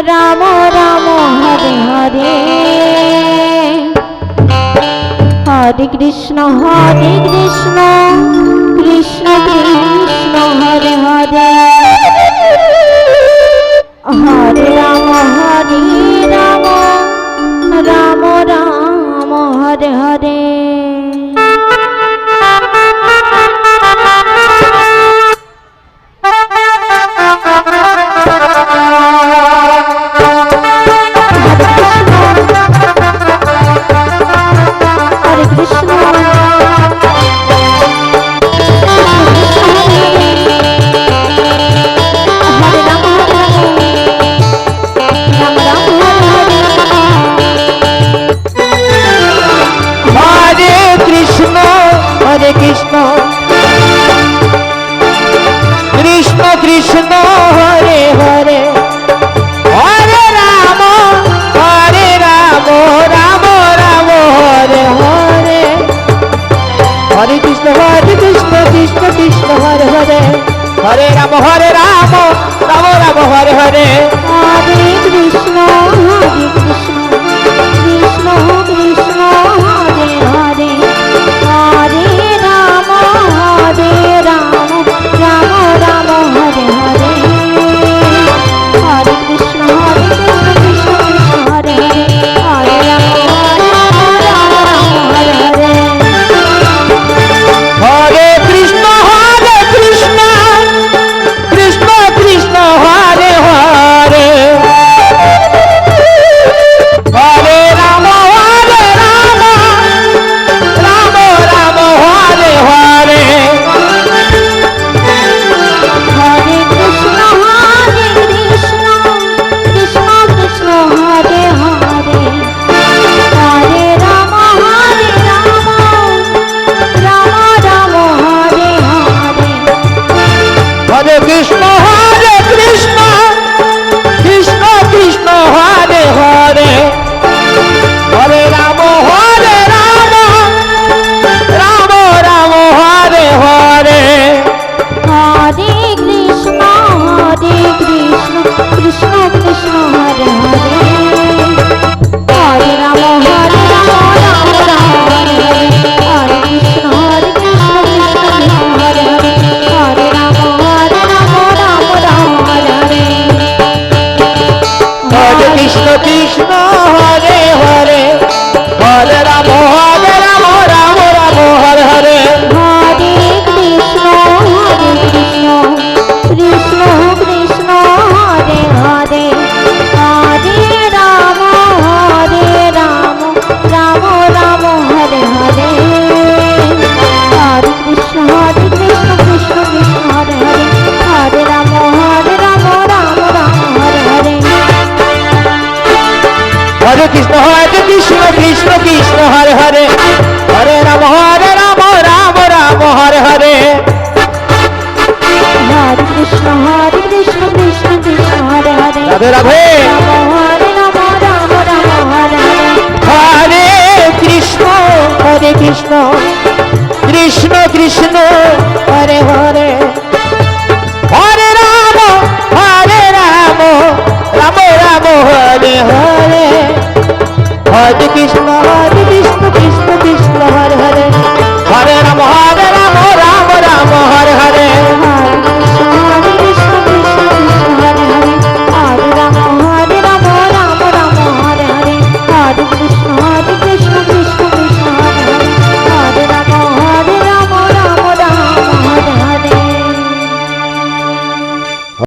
Ram Ram Hare Hare, Hare Krishna Krishna Krishna Hare Hare, Hare Ram Ram Ram Hare Hare. Krishna Krishna Krishna Hare Hare, Hare Ram Ram Ram Hare Hare, Hare Krishna Krishna Krishna Hare Hare, Hare Ram Ram Ram Hare Hare, Hare Krishna Krishna Krishna Krishna Hare Hare, Hare Ram Ram Ram Hare Hare, Hare Krishna Krishna Krishna Hare Hare, Hare Ram Ram Hare Hare, Hare Krishna Krishna Krishna Hare Hare, Hare Ram Ram Ram Hare Hare, Hare Krishna Krishna Krishna Hare Hare, Hare Ram Ram Hare Hare, Hare Krishna Krishna Krishna Hare Hare, Hare Ram Ram Hare Hare, Hare Krishna Krishna Krishna Hare Hare, Hare Ram Ram Hare Hare, Hare Krishna Krishna Krishna Hare Hare, Hare Ram Ram Hare Hare, Hare Krishna Krishna Hare Hare, Hare Ram Ram Hare Hare, Hare Krishna Krishna Krishna Hare Hare, Hare Ram Ram Hare Hare, Hare Krishna Krishna Krishna Hare Hare, Hare Ram Ram Hare Hare, Hare Krishna Krishna Krishna Hare Hare, Hare Ram Ram Hare Hare, Hare Krishna Krishna Krishna Hare Hare, Radhe Radhe, Ram Ram Hare Hare, Hare Krishna Krishna Krishna Hare Hare,